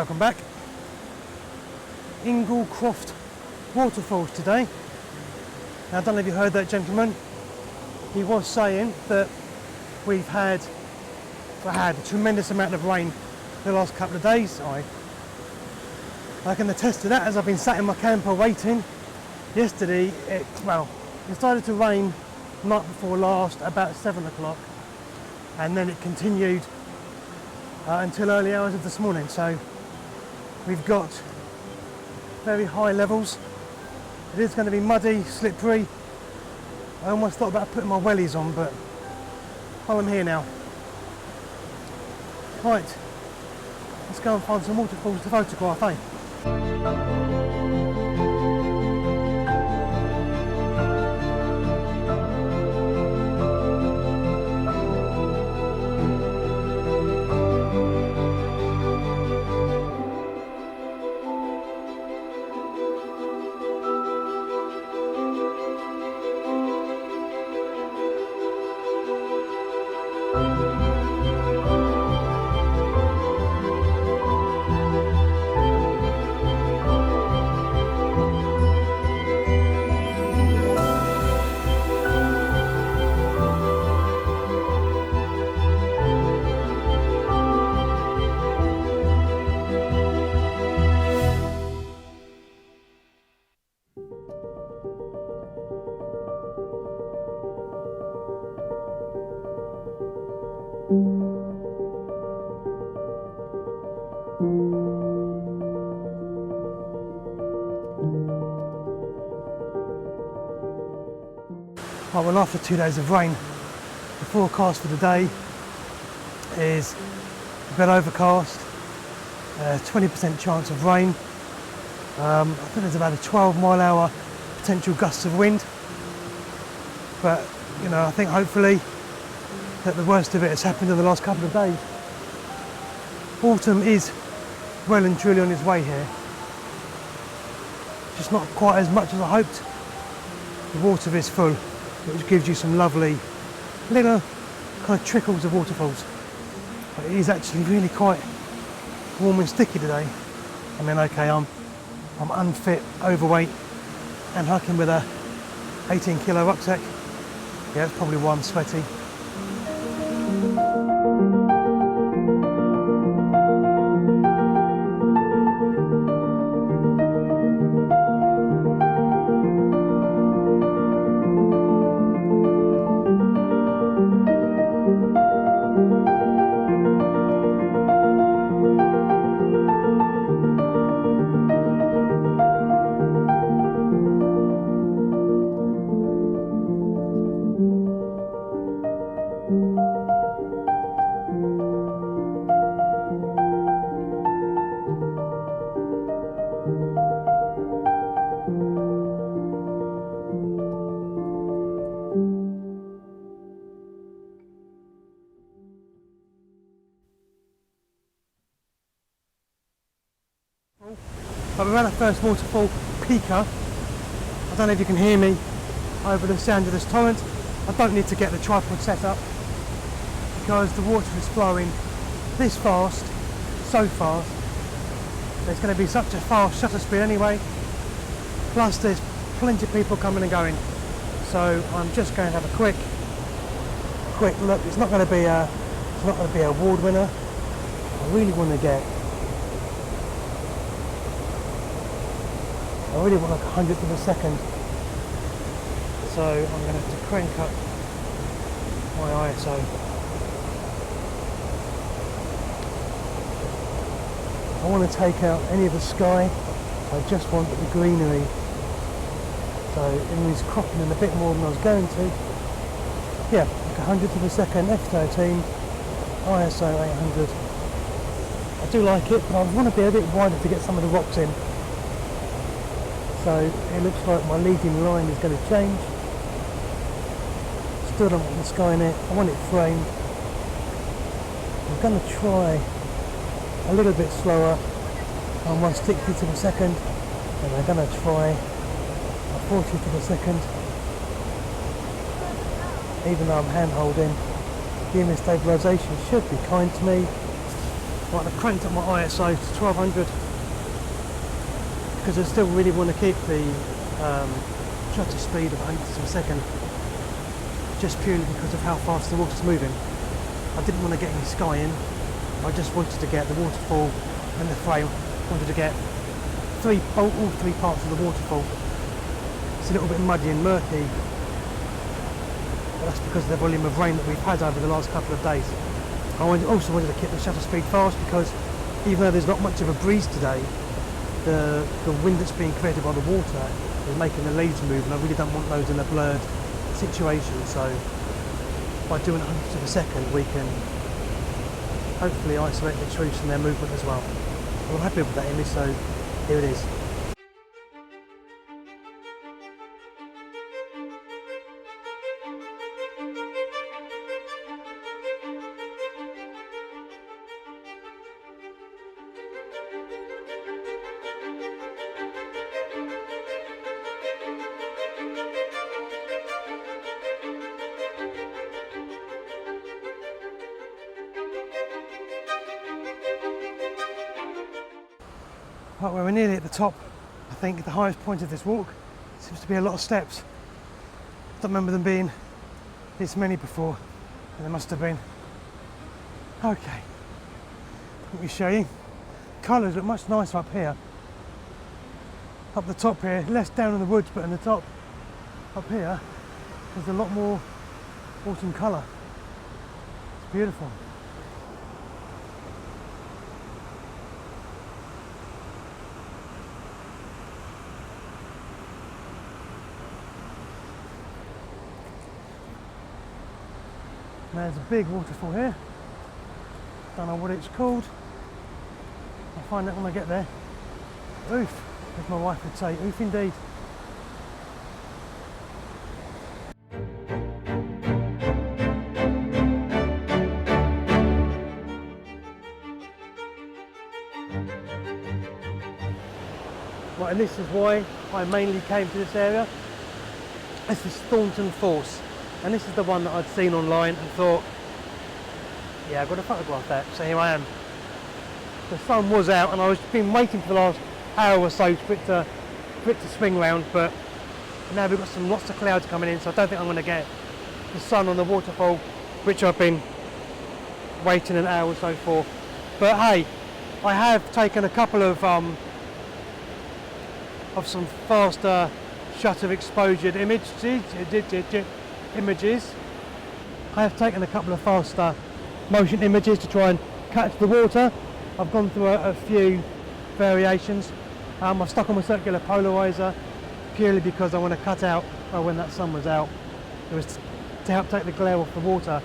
welcome back. Inglecroft Waterfalls today. Now I don't know if you heard that gentleman. He was saying that we've had a tremendous amount of rain the last couple of days. I can attest to that, as I've been sat in my camper waiting. Yesterday, it started to rain night before last about 7 o'clock, and then it continued until early hours of this morning. So we've got very high levels. It is going to be muddy, slippery. I almost thought about putting my wellies on, but I'm here now. Right, let's go and find some waterfalls to photograph, eh? Right, well, after 2 days of rain, the forecast for the day is a bit overcast, 20% chance of rain. I think there's about a 12-mile-an-hour potential gusts of wind, but you know, I think hopefully that the worst of it has happened in the last couple of days. Autumn is well and truly on its way here, just not quite as much as I hoped. The water is full, which gives you some lovely little kind of trickles of waterfalls. But it is actually really quite warm and sticky today. I mean, okay, I'm unfit, overweight, and hiking with a 18-kilo rucksack. Yeah, that's probably why I'm sweaty. But we're at our first waterfall, Peaker. I don't know if you can hear me over the sound of this torrent. I don't need to get the tripod set up because the water is flowing this fast, so fast. There's going to be such a fast shutter speed anyway. Plus there's plenty of people coming and going. So I'm just going to have a quick look. It's not going to be an award winner. I really want like 100th of a second. So I'm going to have to crank up my ISO. I want to take out any of the sky. I just want the greenery. So it is cropping in a bit more than I was going to. Yeah, like 100th of a second, F13, ISO 800. I do like it, but I want to be a bit wider to get some of the rocks in. So it looks like my leading line is going to change. Still don't want the sky in it. I want it framed. I'm going to try a little bit slower on 1/60th of a second, and I'm going to try a 40th of a second. Even though I'm hand holding, the image stabilisation should be kind to me. Right, I've cranked up my ISO to 1200 because I still really want to keep the shutter speed of 8 to a second, just purely because of how fast the water's moving. I didn't want to get any sky in, I just wanted to get the waterfall and the frame. I wanted to get all three parts of the waterfall. It's a little bit muddy and murky, but that's because of the volume of rain that we've had over the last couple of days. I also wanted to keep the shutter speed fast because even though there's not much of a breeze today, the wind that's being created by the water is making the leaves move, and I really don't want those in a blurred situation. So by doing 100 of a second, we can hopefully isolate the truths and their movement as well. I'm happy with that image, so here it is. Right, well, we're nearly at the top. I think the highest point of this walk seems to be a lot of steps. I don't remember them being this many before, but there must have been. Okay, let me show you. Colours look much nicer up here. Up the top here, less down in the woods, but in the top, up here, there's a lot more autumn colour. It's beautiful. There's a big waterfall here. Don't know what it's called. I'll find out when I get there. Oof, as my wife would say, oof indeed. Right, and this is why I mainly came to this area. This is Thornton Falls. And this is the one that I'd seen online and thought, yeah, I've got to photograph that. So here I am. The sun was out and I've been waiting for the last hour or so for it to swing round, but now we've got lots of clouds coming in, so I don't think I'm going to get the sun on the waterfall, which I've been waiting an hour or so for. But hey, I have taken a couple of some faster shutter exposure images. I have taken a couple of faster motion images to try and catch the water. I've gone through a few variations. I've stuck on my circular polarizer purely because I want to cut out when that sun was out. It was to help take the glare off the water.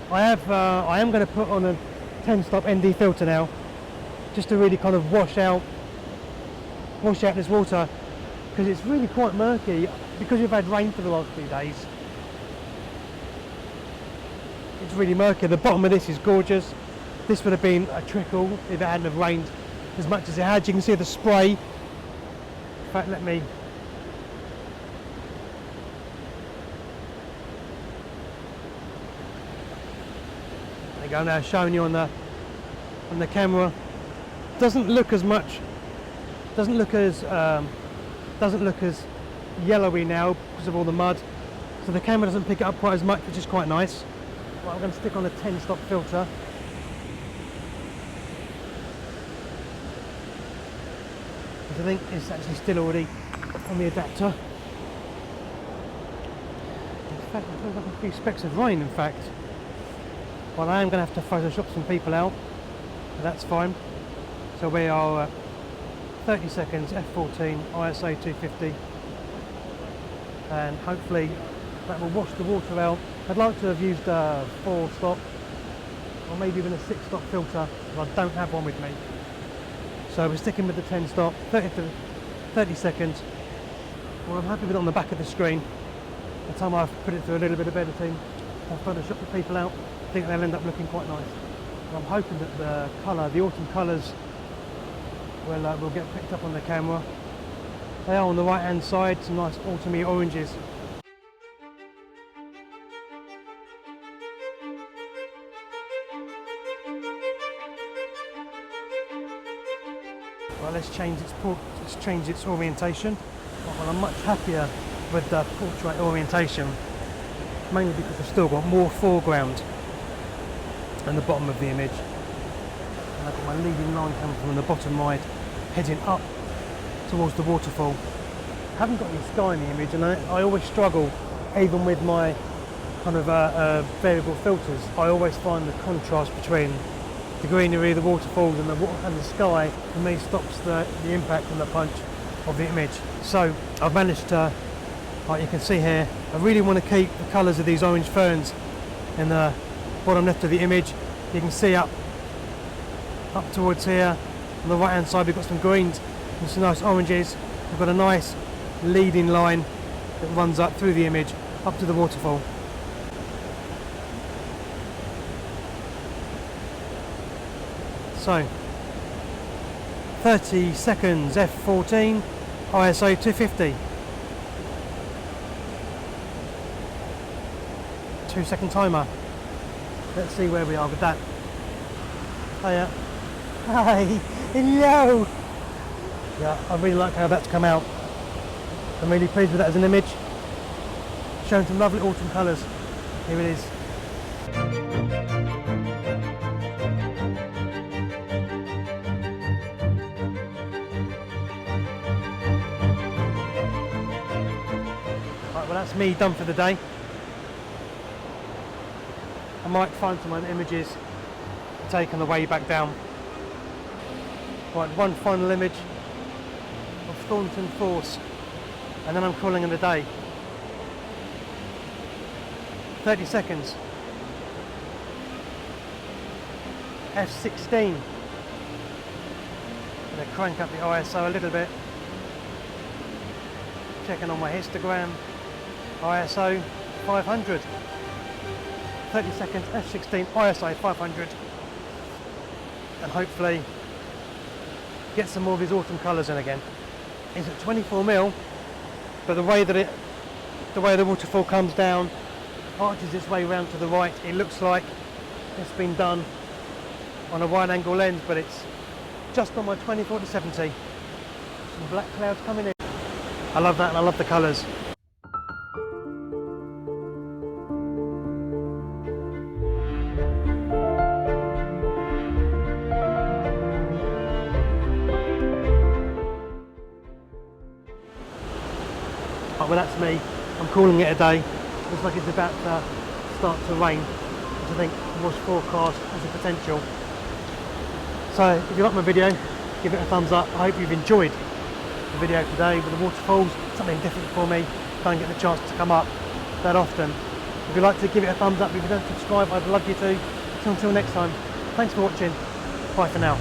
I am going to put on a 10-stop ND filter now, just to really kind of wash out this water, because it's really quite murky because we've had rain for the last few days. It's really murky. The bottom of this is gorgeous. This would have been a trickle if it hadn't have rained as much as it had. You can see the spray. In fact, there you go, now showing you on the camera. Doesn't look as yellowy now because of all the mud. So the camera doesn't pick it up quite as much, which is quite nice. Right, I'm going to stick on a 10-stop filter. I think it's actually still already on the adapter. In fact, I feel like a few specks of rain, in fact. Well, I am going to have to Photoshop some people out, but that's fine. So we are 30 seconds, f14, ISO 250, and hopefully that will wash the water out. I'd like to have used a 4-stop or maybe even a 6-stop filter, but I don't have one with me. So we're sticking with the 10-stop, 30 seconds. Well, I'm happy with it on the back of the screen. By the time I've put it through a little bit of editing, I've photoshopped the people out. I think they'll end up looking quite nice. And I'm hoping that the autumn colours will get picked up on the camera. They are on the right hand side, some nice autumny oranges. Right, let's change its orientation. Right, well, I'm much happier with the portrait orientation, mainly because I've still got more foreground in the bottom of the image. And I've got my leading line coming from the bottom right, heading up towards the waterfall. I haven't got any sky in the image, and I always struggle, even with my kind of variable filters. I always find the contrast between the greenery, the waterfalls and the sky, for me, stops the impact and the punch of the image. So I've managed to, like you can see here, I really want to keep the colours of these orange ferns in the bottom left of the image. You can see up towards here on the right hand side we've got some greens and some nice oranges. We've got a nice leading line that runs up through the image up to the waterfall. So 30 seconds f14, ISO 250. 2-second timer. Let's see where we are with that. Hiya. Hi. Hello. Yeah, I really like how that's come out. I'm really pleased with that as an image. Showing some lovely autumn colours. Here it is. Right, well, that's me done for the day. I might find some other images to take on the way back down. Right, one final image of Thornton Falls, and then I'm calling it a day. 30 seconds. F16. I'm going to crank up the ISO a little bit. Checking on my histogram. ISO 500. 30 seconds, F16, ISO 500. And hopefully get some more of these autumn colours in again. It's at 24mm, but the way the waterfall comes down, arches its way round to the right, it looks like it's been done on a wide angle lens, but it's just on my 20-40-70. Some black clouds coming in. I love that, and I love the colours. Well, that's me. I'm calling it a day. Looks like it's about to start to rain, which I think was forecast as a potential. So if you like my video, give it a thumbs up. I hope you've enjoyed the video today with the waterfalls. Something different for me. Don't get the chance to come up that often. If you'd like to give it a thumbs up, if you don't subscribe, I'd love you to. So until next time, thanks for watching. Bye for now.